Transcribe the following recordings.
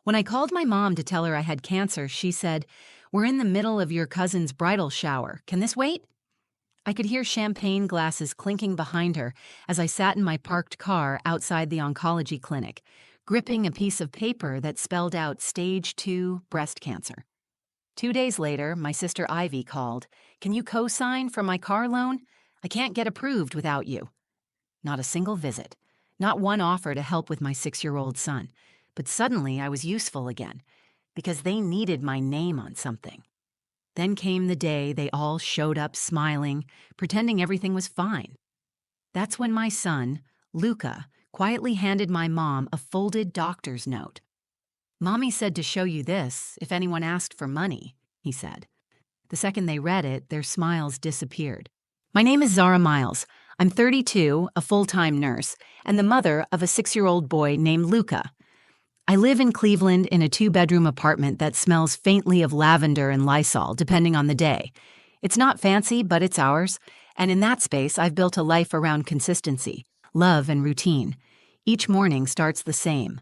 When I called my mom to tell her I had cancer, she said, "We're in the middle of your cousin's bridal shower. Can this wait?" I could hear champagne glasses clinking behind her as I sat in my parked car outside the oncology clinic, gripping a piece of paper that spelled out stage 2 breast cancer. 2 days later, my sister Ivy called. "Can you co-sign for my car loan? I can't get approved without you." Not a single visit. Not one offer to help with my 6-year-old son. But suddenly I was useful again, because they needed my name on something. Then came the day they all showed up smiling, pretending everything was fine. That's when my son, Luca, quietly handed my mom a folded doctor's note. "Mommy said to show you this if anyone asked for money," he said. The second they read it, their smiles disappeared. My name is Zara Miles. I'm 32, a full-time nurse, and the mother of a 6-year-old boy named Luca. I live in Cleveland in a 2-bedroom apartment that smells faintly of lavender and Lysol, depending on the day. It's not fancy, but it's ours, and in that space I've built a life around consistency, love, and routine. Each morning starts the same.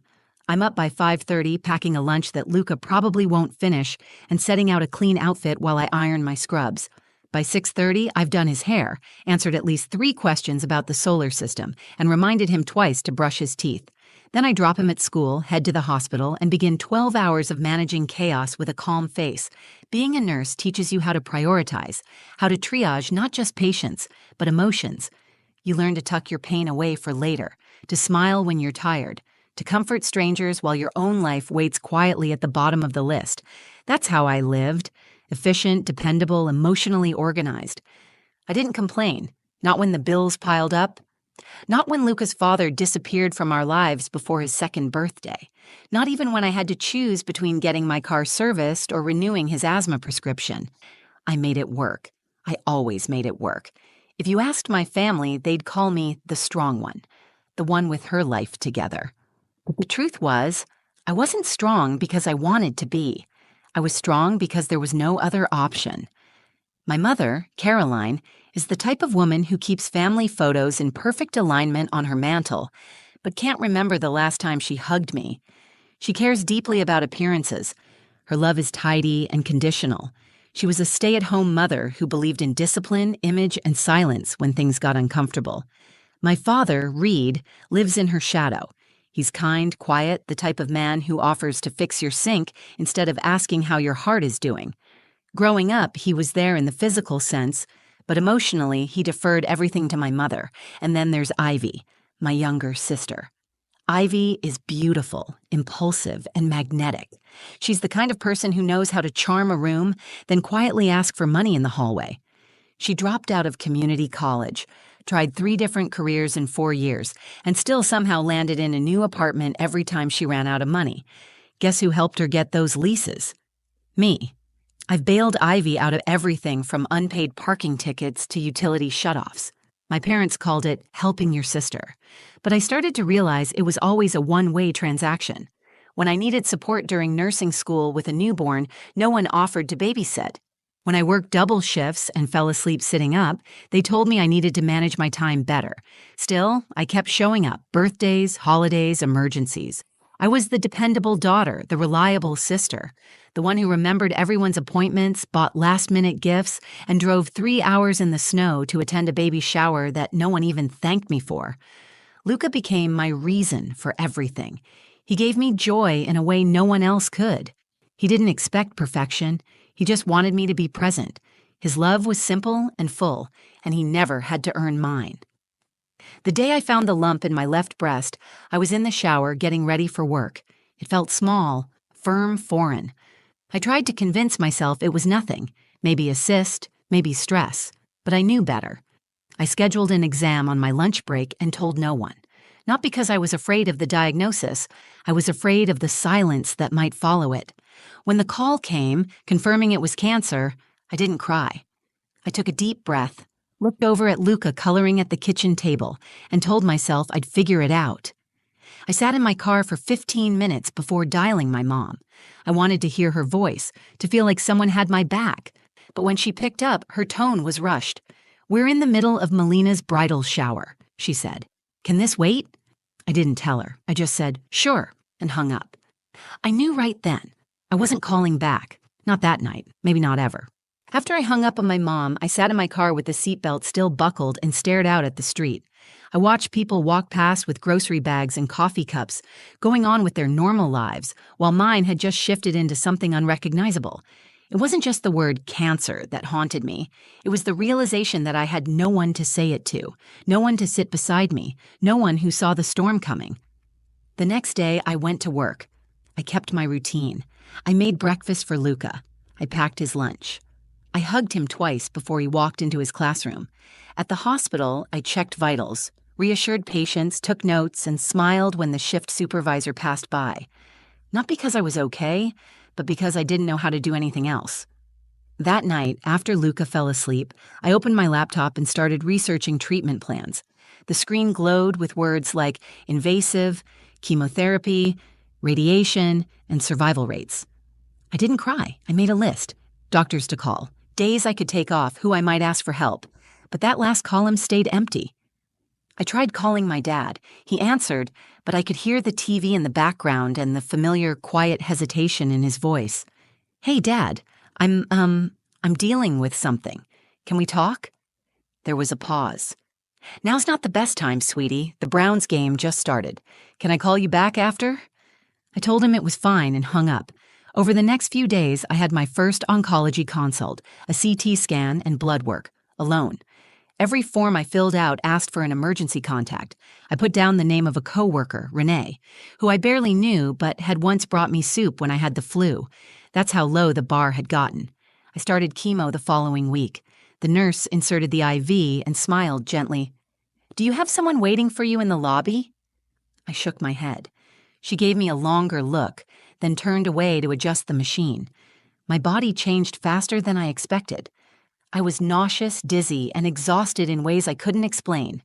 I'm up by 5:30 packing a lunch that Luca probably won't finish and setting out a clean outfit while I iron my scrubs. By 6:30, I've done his hair, answered at least 3 questions about the solar system, and reminded him twice to brush his teeth. Then I drop him at school, head to the hospital, and begin 12 hours of managing chaos with a calm face. Being a nurse teaches you how to prioritize, how to triage not just patients, but emotions. You learn to tuck your pain away for later, to smile when you're tired, to comfort strangers while your own life waits quietly at the bottom of the list. That's how I lived. Efficient, dependable, emotionally organized. I didn't complain, not when the bills piled up. Not when Luca's father disappeared from our lives before his 2nd birthday. Not even when I had to choose between getting my car serviced or renewing his asthma prescription. I made it work. I always made it work. If you asked my family, they'd call me the strong one, the one with her life together. But the truth was, I wasn't strong because I wanted to be. I was strong because there was no other option. My mother, Caroline, is the type of woman who keeps family photos in perfect alignment on her mantle, but can't remember the last time she hugged me. She cares deeply about appearances. Her love is tidy and conditional. She was a stay-at-home mother who believed in discipline, image, and silence when things got uncomfortable. My father, Reed, lives in her shadow. He's kind, quiet, the type of man who offers to fix your sink instead of asking how your heart is doing. Growing up, he was there in the physical sense, but emotionally, he deferred everything to my mother. And then there's Ivy, my younger sister. Ivy is beautiful, impulsive, and magnetic. She's the kind of person who knows how to charm a room, then quietly ask for money in the hallway. She dropped out of community college, tried 3 different careers in 4 years, and still somehow landed in a new apartment every time she ran out of money. Guess who helped her get those leases? Me. I've bailed Ivy out of everything from unpaid parking tickets to utility shutoffs. My parents called it helping your sister. But I started to realize it was always a one-way transaction. When I needed support during nursing school with a newborn, no one offered to babysit. When I worked double shifts and fell asleep sitting up, they told me I needed to manage my time better. Still, I kept showing up, birthdays, holidays, emergencies. I was the dependable daughter, the reliable sister, the one who remembered everyone's appointments, bought last-minute gifts, and drove 3 hours in the snow to attend a baby shower that no one even thanked me for. Luca became my reason for everything. He gave me joy in a way no one else could. He didn't expect perfection. He just wanted me to be present. His love was simple and full, and he never had to earn mine. The day I found the lump in my left breast, I was in the shower getting ready for work. It felt small, firm, foreign. I tried to convince myself it was nothing, maybe a cyst, maybe stress, but I knew better. I scheduled an exam on my lunch break and told no one. Not because I was afraid of the diagnosis, I was afraid of the silence that might follow it. When the call came, confirming it was cancer, I didn't cry. I took a deep breath, looked over at Luca coloring at the kitchen table, and told myself I'd figure it out. I sat in my car for 15 minutes before dialing my mom. I wanted to hear her voice, to feel like someone had my back. But when she picked up, her tone was rushed. "We're in the middle of Melina's bridal shower," she said. "Can this wait?" I didn't tell her. I just said, "Sure," and hung up. I knew right then. I wasn't calling back. Not that night. Maybe not ever. After I hung up on my mom, I sat in my car with the seatbelt still buckled and stared out at the street. I watched people walk past with grocery bags and coffee cups, going on with their normal lives, while mine had just shifted into something unrecognizable. It wasn't just the word cancer that haunted me. It was the realization that I had no one to say it to, no one to sit beside me, no one who saw the storm coming. The next day, I went to work. I kept my routine. I made breakfast for Luca. I packed his lunch. I hugged him twice before he walked into his classroom. At the hospital, I checked vitals, reassured patients, took notes, and smiled when the shift supervisor passed by. Not because I was okay, but because I didn't know how to do anything else. That night, after Luca fell asleep, I opened my laptop and started researching treatment plans. The screen glowed with words like invasive, chemotherapy, radiation, and survival rates. I didn't cry. I made a list. Doctors to call, days I could take off, who I might ask for help. But that last column stayed empty. I tried calling my dad. He answered, but I could hear the TV in the background and the familiar, quiet hesitation in his voice. "Hey, Dad, I'm dealing with something. Can we talk?" There was a pause. "Now's not the best time, sweetie. The Browns game just started. Can I call you back after?" I told him it was fine and hung up. Over the next few days, I had my first oncology consult, a CT scan, and blood work, alone. Every form I filled out asked for an emergency contact. I put down the name of a coworker, Renee, who I barely knew but had once brought me soup when I had the flu. That's how low the bar had gotten. I started chemo the following week. The nurse inserted the IV and smiled gently. "Do you have someone waiting for you in the lobby?" I shook my head. She gave me a longer look, then turned away to adjust the machine. My body changed faster than I expected. I was nauseous, dizzy, and exhausted in ways I couldn't explain.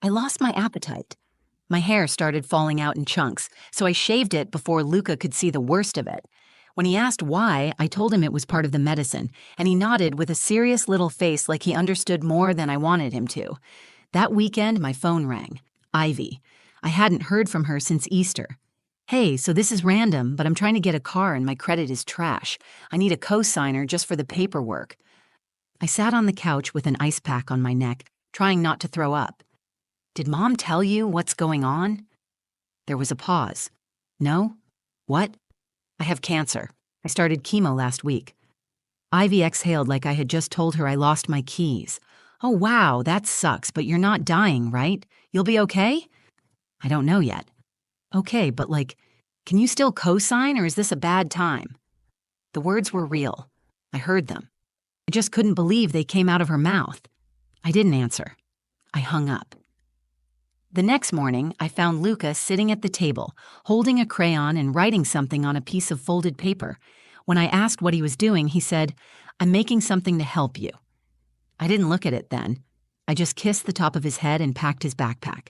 I lost my appetite. My hair started falling out in chunks, so I shaved it before Luca could see the worst of it. When he asked why, I told him it was part of the medicine, and he nodded with a serious little face like he understood more than I wanted him to. That weekend, my phone rang. Ivy. I hadn't heard from her since Easter. "Hey, so this is random, but I'm trying to get a car and my credit is trash. I need a co-signer just for the paperwork." I sat on the couch with an ice pack on my neck, trying not to throw up. "Did Mom tell you what's going on?" There was a pause. "No? What?" "I have cancer. I started chemo last week." Ivy exhaled like I had just told her I lost my keys. "Oh wow, that sucks, but you're not dying, right? You'll be okay?" "I don't know yet." "Okay, but can you still co-sign or is this a bad time?" The words were real. I heard them. I just couldn't believe they came out of her mouth. I didn't answer. I hung up. The next morning, I found Luca sitting at the table, holding a crayon and writing something on a piece of folded paper. When I asked what he was doing, he said, "I'm making something to help you." I didn't look at it then. I just kissed the top of his head and packed his backpack.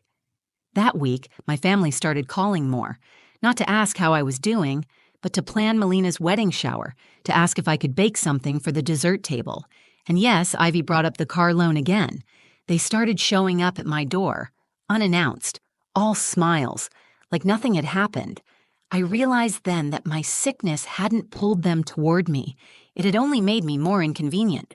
That week, my family started calling more, not to ask how I was doing, but to plan Melina's wedding shower, to ask if I could bake something for the dessert table. And yes, Ivy brought up the car loan again. They started showing up at my door, unannounced, all smiles, like nothing had happened. I realized then that my sickness hadn't pulled them toward me. It had only made me more inconvenient.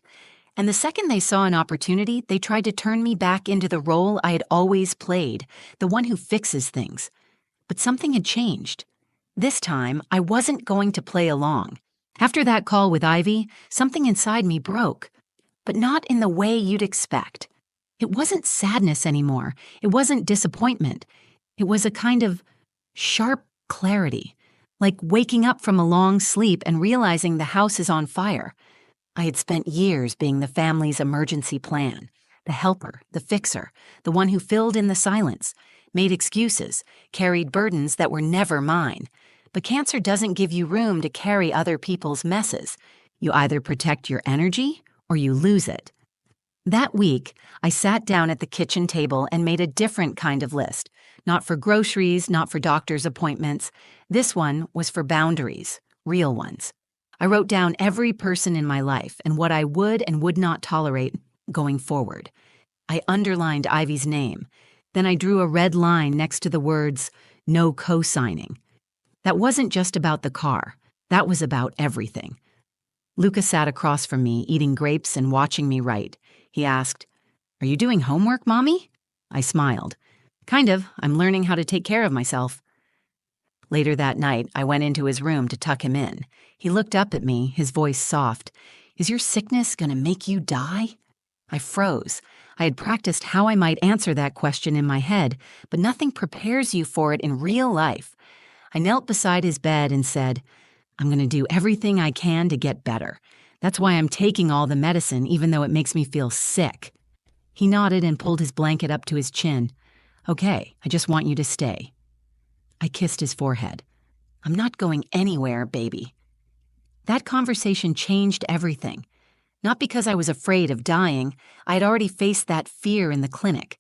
And the second they saw an opportunity, they tried to turn me back into the role I had always played, the one who fixes things. But something had changed. This time, I wasn't going to play along. After that call with Ivy, something inside me broke. But not in the way you'd expect. It wasn't sadness anymore. It wasn't disappointment. It was a kind of sharp clarity, like waking up from a long sleep and realizing the house is on fire. I had spent years being the family's emergency plan, the helper, the fixer, the one who filled in the silence, made excuses, carried burdens that were never mine. But cancer doesn't give you room to carry other people's messes. You either protect your energy or you lose it. That week, I sat down at the kitchen table and made a different kind of list. Not for groceries, not for doctor's appointments. This one was for boundaries, real ones. I wrote down every person in my life and what I would and would not tolerate going forward. I underlined Ivy's name. Then I drew a red line next to the words, "no co-signing." That wasn't just about the car. That was about everything. Luca sat across from me, eating grapes and watching me write. He asked, "Are you doing homework, Mommy?" I smiled. "Kind of. I'm learning how to take care of myself." Later that night, I went into his room to tuck him in. He looked up at me, his voice soft. "Is your sickness gonna make you die?" I froze. I had practiced how I might answer that question in my head, but nothing prepares you for it in real life. I knelt beside his bed and said, "I'm going to do everything I can to get better. That's why I'm taking all the medicine, even though it makes me feel sick." He nodded and pulled his blanket up to his chin. "Okay, I just want you to stay." I kissed his forehead. "I'm not going anywhere, baby." That conversation changed everything. Not because I was afraid of dying. I had already faced that fear in the clinic.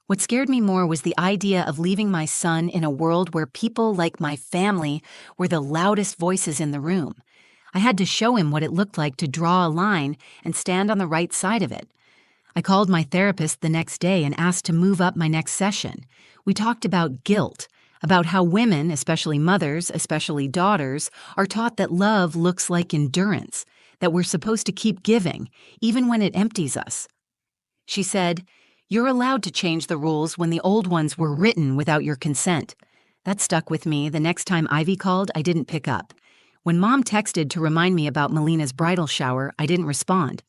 What scared me more was the idea of leaving my son in a world where people like my family were the loudest voices in the room. I had to show him what it looked like to draw a line and stand on the right side of it. I called my therapist the next day and asked to move up my next session. We talked about guilt, about how women, especially mothers, especially daughters, are taught that love looks like endurance, that we're supposed to keep giving, even when it empties us. She said, "You're allowed to change the rules when the old ones were written without your consent." That stuck with me. The next time Ivy called, I didn't pick up. When Mom texted to remind me about Melina's bridal shower, I didn't respond.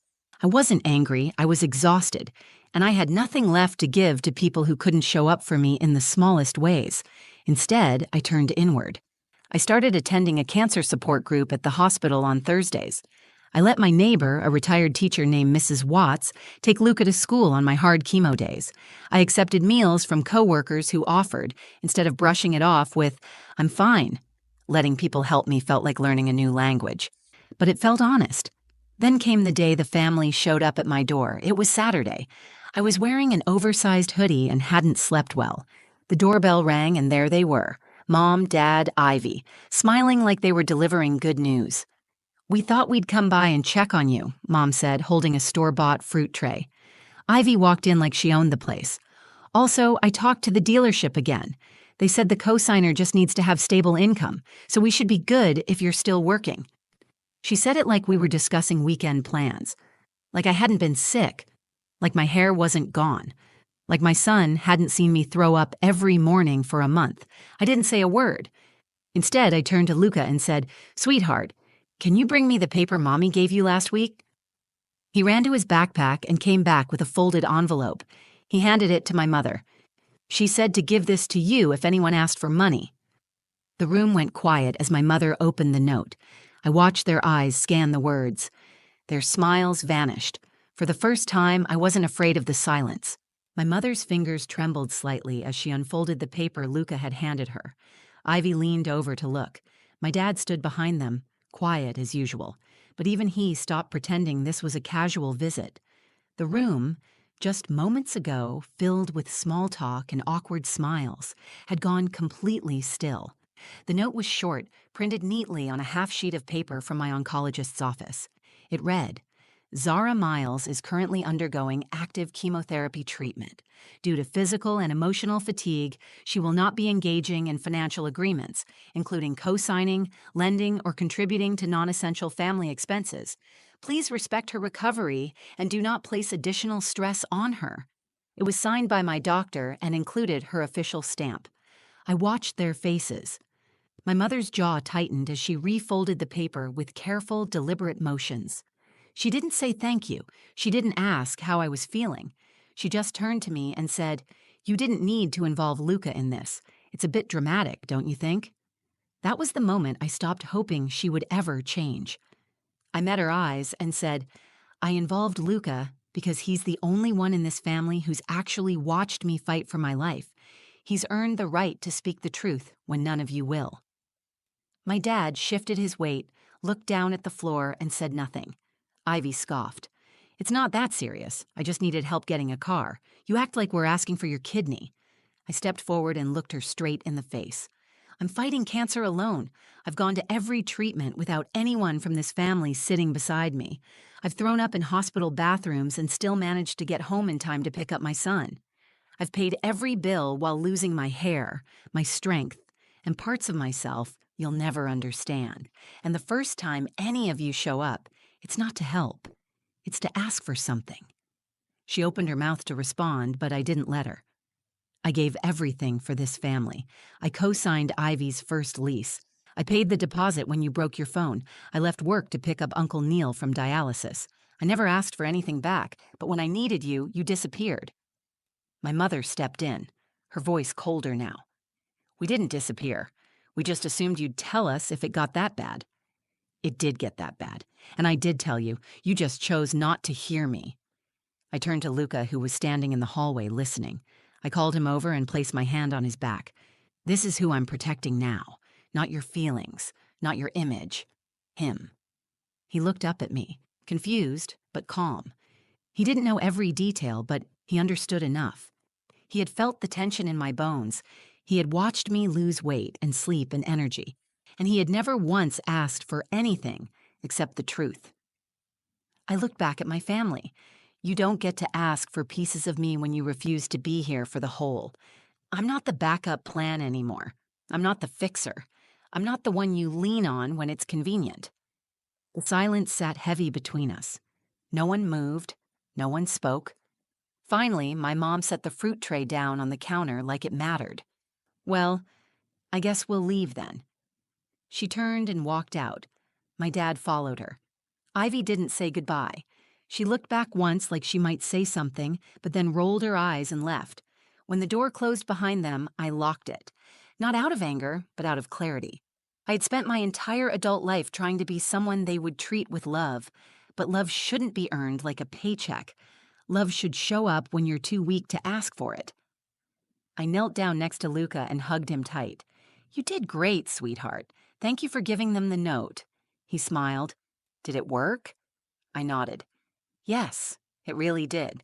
I wasn't angry, I was exhausted, and I had nothing left to give to people who couldn't show up for me in the smallest ways. Instead, I turned inward. I started attending a cancer support group at the hospital on Thursdays. I let my neighbor, a retired teacher named Mrs. Watts, take Luca to school on my hard chemo days. I accepted meals from coworkers who offered, instead of brushing it off with, "I'm fine." Letting people help me felt like learning a new language. But it felt honest. Then came the day the family showed up at my door. It was Saturday. I was wearing an oversized hoodie and hadn't slept well. The doorbell rang and there they were, Mom, Dad, Ivy, smiling like they were delivering good news. "We thought we'd come by and check on you," Mom said, holding a store-bought fruit tray. Ivy walked in like she owned the place. "Also, I talked to the dealership again. They said the cosigner just needs to have stable income, so we should be good if you're still working." She said it like we were discussing weekend plans. Like I hadn't been sick. Like my hair wasn't gone. Like my son hadn't seen me throw up every morning for a month. I didn't say a word. Instead, I turned to Luca and said, "Sweetheart, can you bring me the paper Mommy gave you last week?" He ran to his backpack and came back with a folded envelope. He handed it to my mother. "She said to give this to you if anyone asked for money." The room went quiet as my mother opened the note. I watched their eyes scan the words. Their smiles vanished. For the first time, I wasn't afraid of the silence. My mother's fingers trembled slightly as she unfolded the paper Luca had handed her. Ivy leaned over to look. My dad stood behind them, quiet as usual, but even he stopped pretending this was a casual visit. The room, just moments ago filled with small talk and awkward smiles, had gone completely still. The note was short, printed neatly on a half sheet of paper from my oncologist's office. It read, "Zara Miles is currently undergoing active chemotherapy treatment. Due to physical and emotional fatigue, she will not be engaging in financial agreements, including co-signing, lending, or contributing to non-essential family expenses. Please respect her recovery and do not place additional stress on her." It was signed by my doctor and included her official stamp. I watched their faces. My mother's jaw tightened as she refolded the paper with careful, deliberate motions. She didn't say thank you. She didn't ask how I was feeling. She just turned to me and said, "You didn't need to involve Luca in this. It's a bit dramatic, don't you think?" That was the moment I stopped hoping she would ever change. I met her eyes and said, "I involved Luca because he's the only one in this family who's actually watched me fight for my life. He's earned the right to speak the truth when none of you will." My dad shifted his weight, looked down at the floor, and said nothing. Ivy scoffed. "It's not that serious. I just needed help getting a car. You act like we're asking for your kidney." I stepped forward and looked her straight in the face. "I'm fighting cancer alone. I've gone to every treatment without anyone from this family sitting beside me. I've thrown up in hospital bathrooms and still managed to get home in time to pick up my son. I've paid every bill while losing my hair, my strength, and parts of myself You'll never understand. And the first time any of you show up, it's not to help. It's to ask for something." She opened her mouth to respond, but I didn't let her. "I gave everything for this family. I co-signed Ivy's first lease. I paid the deposit when you broke your phone. I left work to pick up Uncle Neil from dialysis. I never asked for anything back, but when I needed you, you disappeared." My mother stepped in, her voice colder now. "We didn't disappear. We just assumed you'd tell us if it got that bad." "It did get that bad, and I did tell you. You just chose not to hear me." I turned to Luca, who was standing in the hallway listening. I called him over and placed my hand on his back. "This is who I'm protecting now. Not your feelings, not your image. Him." He looked up at me, confused but calm. He didn't know every detail, but he understood enough. He had felt the tension in my bones. He had watched me lose weight and sleep and energy, and he had never once asked for anything except the truth. I looked back at my family. You don't get to ask for pieces of me when you refuse to be here for the whole. I'm not the backup plan anymore. I'm not the fixer. I'm not the one you lean on when it's convenient. The silence sat heavy between us. No one moved. No one spoke. Finally, my mom set the fruit tray down on the counter like it mattered. "Well, I guess we'll leave then." She turned and walked out. My dad followed her. Ivy didn't say goodbye. She looked back once like she might say something, but then rolled her eyes and left. When the door closed behind them, I locked it. Not out of anger, but out of clarity. I had spent my entire adult life trying to be someone they would treat with love, but love shouldn't be earned like a paycheck. Love should show up when you're too weak to ask for it. I knelt down next to Luca and hugged him tight. "You did great, sweetheart. Thank you for giving them the note." He smiled. "Did it work?" I nodded. "Yes, it really did."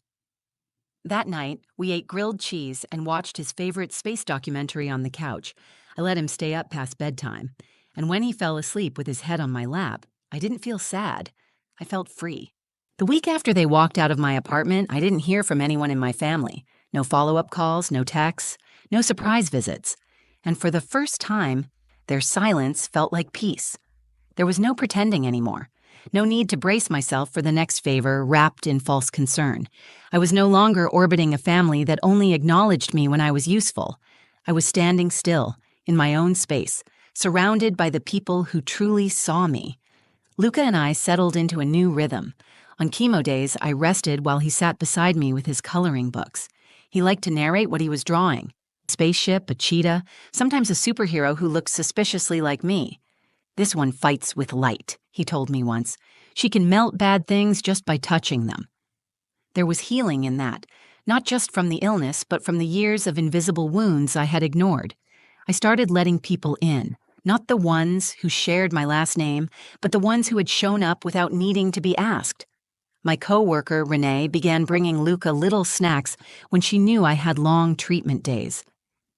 That night, we ate grilled cheese and watched his favorite space documentary on the couch. I let him stay up past bedtime, and when he fell asleep with his head on my lap, I didn't feel sad. I felt free. The week after they walked out of my apartment, I didn't hear from anyone in my family. No follow-up calls, no texts, no surprise visits. And for the first time, their silence felt like peace. There was no pretending anymore. No need to brace myself for the next favor wrapped in false concern. I was no longer orbiting a family that only acknowledged me when I was useful. I was standing still, in my own space, surrounded by the people who truly saw me. Luca and I settled into a new rhythm. On chemo days, I rested while he sat beside me with his coloring books. He liked to narrate what he was drawing. A spaceship, a cheetah, sometimes a superhero who looked suspiciously like me. "This one fights with light," he told me once. "She can melt bad things just by touching them." There was healing in that, not just from the illness, but from the years of invisible wounds I had ignored. I started letting people in, not the ones who shared my last name, but the ones who had shown up without needing to be asked. My coworker, Renee, began bringing Luca little snacks when she knew I had long treatment days.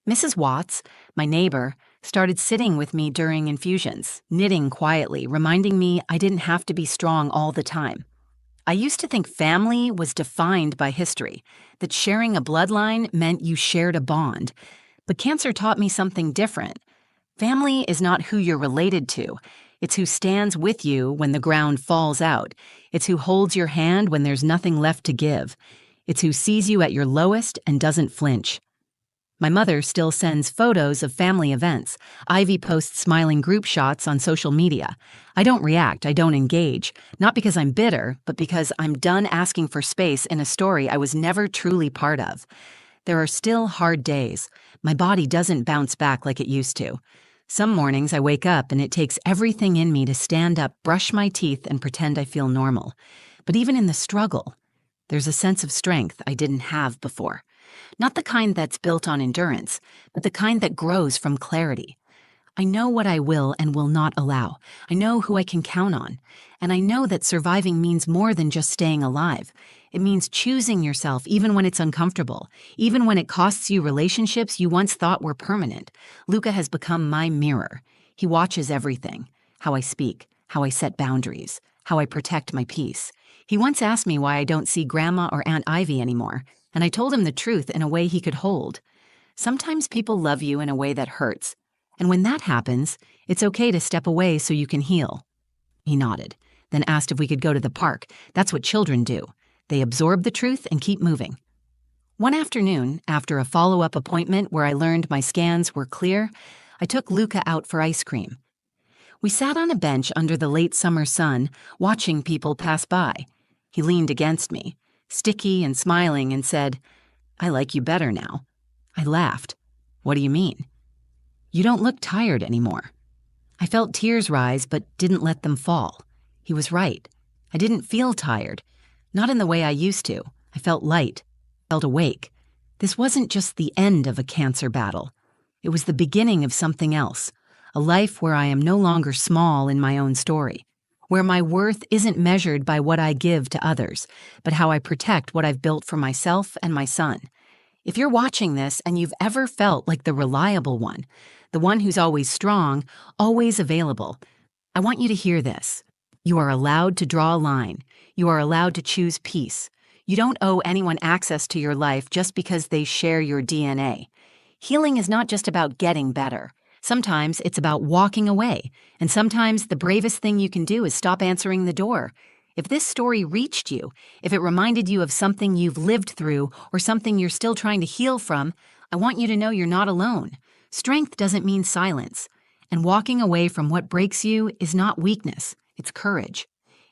Mrs. Watts, my neighbor, started sitting with me during infusions, knitting quietly, reminding me I didn't have to be strong all the time. I used to think family was defined by history, that sharing a bloodline meant you shared a bond. But cancer taught me something different. Family is not who you're related to. It's who stands with you when the ground falls out. It's who holds your hand when there's nothing left to give. It's who sees you at your lowest and doesn't flinch. My mother still sends photos of family events. Ivy posts smiling group shots on social media. I don't react, I don't engage, not because I'm bitter, but because I'm done asking for space in a story I was never truly part of. There are still hard days. My body doesn't bounce back like it used to. Some mornings I wake up and it takes everything in me to stand up, brush my teeth, and pretend I feel normal. But even in the struggle, there's a sense of strength I didn't have before. Not the kind that's built on endurance, but the kind that grows from clarity. I know what I will and will not allow. I know who I can count on. And I know that surviving means more than just staying alive. It means choosing yourself even when it's uncomfortable, even when it costs you relationships you once thought were permanent. Luca has become my mirror. He watches everything: how I speak, how I set boundaries, how I protect my peace. He once asked me why I don't see Grandma or Aunt Ivy anymore, and I told him the truth in a way he could hold. Sometimes people love you in a way that hurts, and when that happens, It's okay to step away so you can heal." He nodded, then asked if we could go to the park. That's what children do. They absorb the truth and keep moving. One afternoon, after a follow-up appointment where I learned my scans were clear, I took Luca out for ice cream. We sat on a bench under the late summer sun, watching people pass by. He leaned against me, sticky and smiling, and said, "I like you better now." I laughed. "What do you mean?" "You don't look tired anymore." I felt tears rise but didn't let them fall. He was right. I didn't feel tired. Not in the way I used to. I felt light, felt awake. This wasn't just the end of a cancer battle. It was the beginning of something else, a life where I am no longer small in my own story, where my worth isn't measured by what I give to others, but how I protect what I've built for myself and my son. If you're watching this and you've ever felt like the reliable one, the one who's always strong, always available, I want you to hear this. You are allowed to draw a line. You are allowed to choose peace. You don't owe anyone access to your life just because they share your DNA. Healing is not just about getting better. Sometimes it's about walking away, and sometimes the bravest thing you can do is stop answering the door. If this story reached you, if it reminded you of something you've lived through or something you're still trying to heal from, I want you to know you're not alone. Strength doesn't mean silence, and walking away from what breaks you is not weakness, it's courage.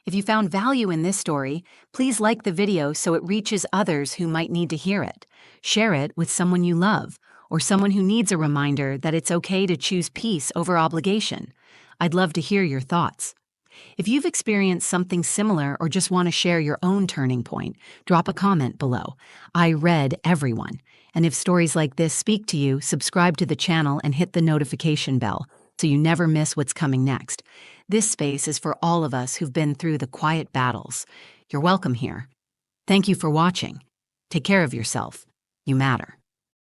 If you found value in this story, please like the video so it reaches others who might need to hear it. Share it with someone you love, or someone who needs a reminder that it's okay to choose peace over obligation. I'd love to hear your thoughts. If you've experienced something similar or just want to share your own turning point, drop a comment below. I read everyone. And if stories like this speak to you, subscribe to the channel and hit the notification bell so you never miss what's coming next. This space is for all of us who've been through the quiet battles. You're welcome here. Thank you for watching. Take care of yourself. You matter.